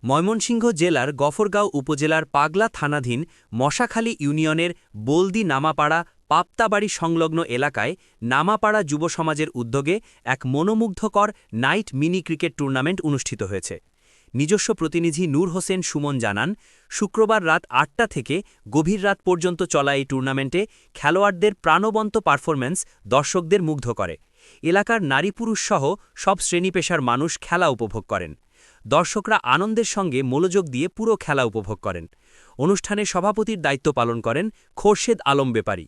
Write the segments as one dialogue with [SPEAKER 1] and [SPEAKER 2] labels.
[SPEAKER 1] ময়মনসিংহ জেলার গফরগাঁও উপজেলার পাগলা থানাধীন মশাখালী ইউনিয়নের বলদি নামাপাড়া পাপ্তাবাড়ি সংলগ্ন এলাকায় নামাপাড়া যুব সমাজের উদ্যোগে এক মনোমুগ্ধকর নাইট মিনি ক্রিকেট টুর্নামেন্ট অনুষ্ঠিত হয়েছে। নিজস্ব প্রতিনিধি নূর হোসেন সুমন জানান, শুক্রবার রাত ৮টা থেকে গভীর রাত পর্যন্ত চলা এই টুর্নামেন্টে খেলোয়াড়দের প্রাণবন্ত পারফরম্যান্স দর্শকদের মুগ্ধ করে। এলাকার নারী পুরুষ সহ সব শ্রেণী পেশার মানুষ খেলা উপভোগ করেন। দর্শকরা আনন্দের সঙ্গে মনোযোগ দিয়ে পুরো খেলা উপভোগ করেন। অনুষ্ঠানে সভাপতির দায়িত্ব পালন করেন খোরশেদ আলম বেপারী।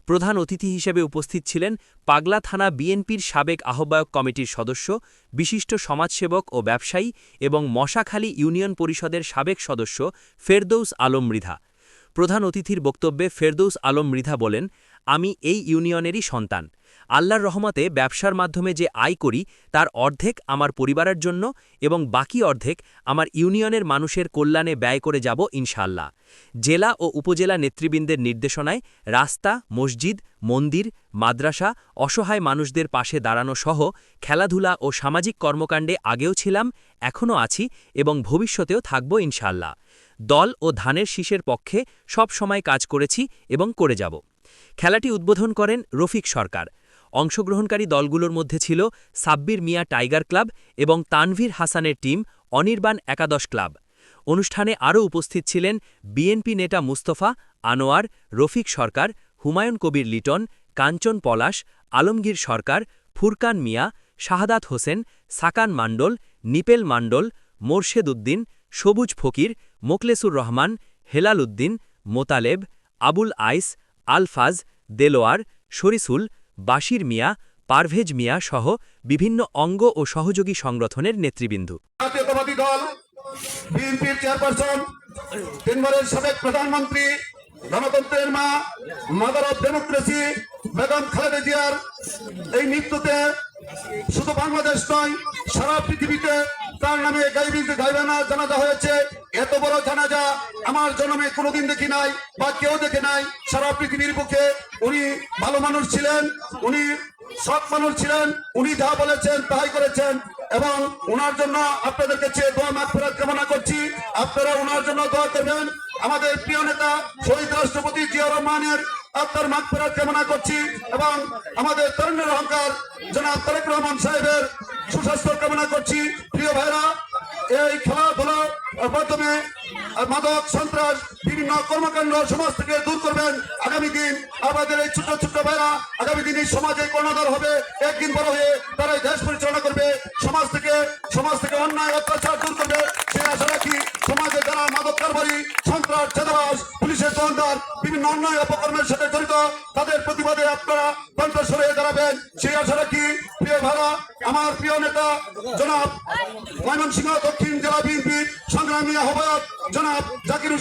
[SPEAKER 1] প্রধান অতিথি হিসেবে উপস্থিত ছিলেন পাগলা থানা বিএনপির সাবেক আহ্বায়ক কমিটির সদস্য, বিশিষ্ট সমাজসেবক ও ব্যবসায়ী এবং মশাখালী ইউনিয়ন পরিষদের সাবেক সদস্য ফেরদৌস আলম মৃধা। প্রধান অতিথির বক্তব্যে ফেরদৌস আলম মৃধা বলেন, আমি এই ইউনিয়নেরই সন্তান। আল্লাহর রহমতে ব্যবসার মাধ্যমে যে আয় করি তার অর্ধেক আমার পরিবারের জন্য এবং বাকি অর্ধেক আমার ইউনিয়নের মানুষের কল্যাণে ব্যয় করে যাব ইনশাআল্লাহ। জেলা ও উপজেলা নেতৃবৃন্দের নির্দেশনায় রাস্তা, মসজিদ, মন্দির, মাদ্রাসা, অসহায় মানুষদের পাশে দাঁড়ানো সহ খেলাধুলা ও সামাজিক কর্মকাণ্ডে আগেও ছিলাম, এখনও আছি এবং ভবিষ্যতেও থাকব ইনশাআল্লাহ। দল ও ধানের শীষের পক্ষে সব সময় কাজ করেছি এবং করে যাব। খেলাটি উদ্বোধন করেন রফিক সরকার। অংশগ্রহণকারী দলগুলোর মধ্যে ছিল সাব্বির মিয়া টাইগার ক্লাব এবং তানভীর হাসানের টিম অনির্বাণ একাদশ ক্লাব। অনুষ্ঠানে আরও উপস্থিত ছিলেন বিএনপি নেতা মুস্তফা, আনোয়ার, রফিক সরকার, হুমায়ুন কবির লিটন, কাঞ্চন পলাশ, আলমগীর সরকার, ফুরকান মিয়া, শাহাদাত হোসেন, সাকান মান্ডল, নিপেল মান্ডল, মোরশেদ উদ্দিন, সবুজ ফকির, মোকলেসুর রহমান, হেলাল উদ্দিন, মোতালেব, আবুল আইস, আলফাজ, দেলোয়ার, শরিসুল, বাশির মিয়া, পারভেজ মিয়া সহ বিভিন্ন অঙ্গ ও সহযোগী সংগঠনের নেতৃবৃন্দ।
[SPEAKER 2] জাতীয়তাবাদী দল বিএনপির চেয়ারপারসন, তিনবারের সাবেক প্রধানমন্ত্রী, গণতন্ত্রের মা, mother of democracy Begum Khaleda জিয়ার এই মৃত্যুতে শুধু বাংলাদেশ নয়, সারা পৃথিবীতে তার নামে গাইবানা জানাজা হয়েছে। এত বড় জানাজা আমার জন্মে কোনোদিন দেখি নাই বা কেউ দেখে নাই সারা পৃথিবীর বুকে। উনি ভালো মানুষ ছিলেন, উনি সৎ মানুষ ছিলেন, উনি যা বলেছেন তাই করেছেন এবং ওনার জন্য আপনাদেরকে চেয়ে দোয়া মাগফিরাত কামনা করছি। আপনারা ওনার জন্য দোয়া করবেন। আমাদের প্রিয় নেতা শহীদ রাষ্ট্রপতি জিয়া রহমানের আত্মার মাগফিরাত কামনা করছি এবং আমাদের তরুণের অহংকার জনাব তারেক রহমান সাহেবের সুস্বাস্থ্য কামনা করছি। প্রিয় ভাইরা, এই খেলাধুলার মাধ্যমে মাদক, সন্ত্রাস, বিভিন্ন কর্মকাণ্ড সমাজ থেকে দূর করবেন। আগামী দিন আমাদের এই ছোট ছোট ভাইরা আগামী দিন এই সমাজে কর্ণধার হবে, একদিন বড় হয়ে তারাই দেশ পরিচালনা করবে, সমাজ থেকে অন্যায় অত্যাচার দূর করবে। সেই আশা রাখি সমাজে যারা মাদক কারবারি, সন্ত্রাস, চাঁদাবাজ, পুলিশের তদন্তার বিভিন্ন অন্যায় অপকর্মের সাথে জড়িত তাদের প্রতিবাদে আপনারা কণ্ঠস্বর হয়ে দাঁড়াবেন, সেই আশা রাখি। প্রিয় ভাইরা, আমার প্রিয় নেতা জনাব ময়মনসিংহ দক্ষিণ জেলা বিএনপির সংগ্রামী আহ্বায়ক জনাব জাকির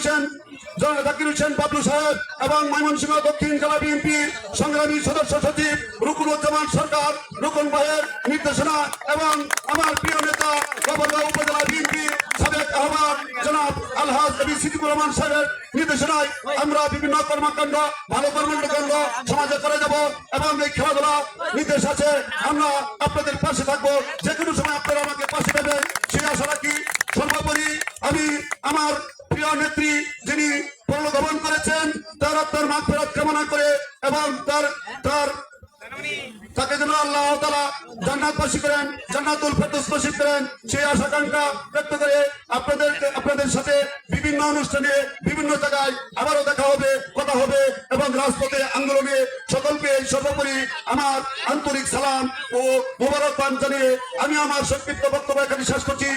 [SPEAKER 2] হোসেন বাবলু সাহেব এবং ময়মনসিংহ দক্ষিণ জেলা বিএনপির সংগ্রামী সদস্য সচিব রুকুনুজ্জামান সরকার, রুকুন ভাইয়ের নির্দেশনা এবং আমার প্রিয় নেতা গফরগাঁও উপজেলা বিএনপির সাবেক আহ্বায়ক জনাব আলহাজ নবী সিদ্দিকুর রহমান সাহেবের নির্দেশনায় আমরা বিভিন্ন কর্মকাণ্ড, ভালো কর্মকাণ্ড সমাজে করে যাব এবং এই খেলাধুলা নির্দেশ আছে। আমরা আপনাদের পাশে থাকবো, যে কোনো সময় আপনারা আমাকে পাশে দেবেন, সেই আশা রাখি। সর্বোপরি আমি আমার প্রিয় নেত্রী যিনি পরলোকগমন করেছেন তার আত্মার মাগফিরাত কামনা করে এবং তাকে যেন আল্লাহ তাআলা জান্নাতবাসী করেন, জান্নাতুল ফেরদৌস নসিব করেন, সেই আশাকাঙ্ক্ষা ব্যক্ত করে আপনাদের সাথে বিভিন্ন অনুষ্ঠানে বিভিন্ন জায়গায় আবারও দেখা হবে, কথা হবে এবং রাজপথে আন্দোলনে সকলকে সর্বোপরি আমার আন্তরিক সালাম ও মোবারকবাদ জানিয়ে আমি আমার সংক্ষিপ্ত বক্তব্য এখানে শেষ করছি।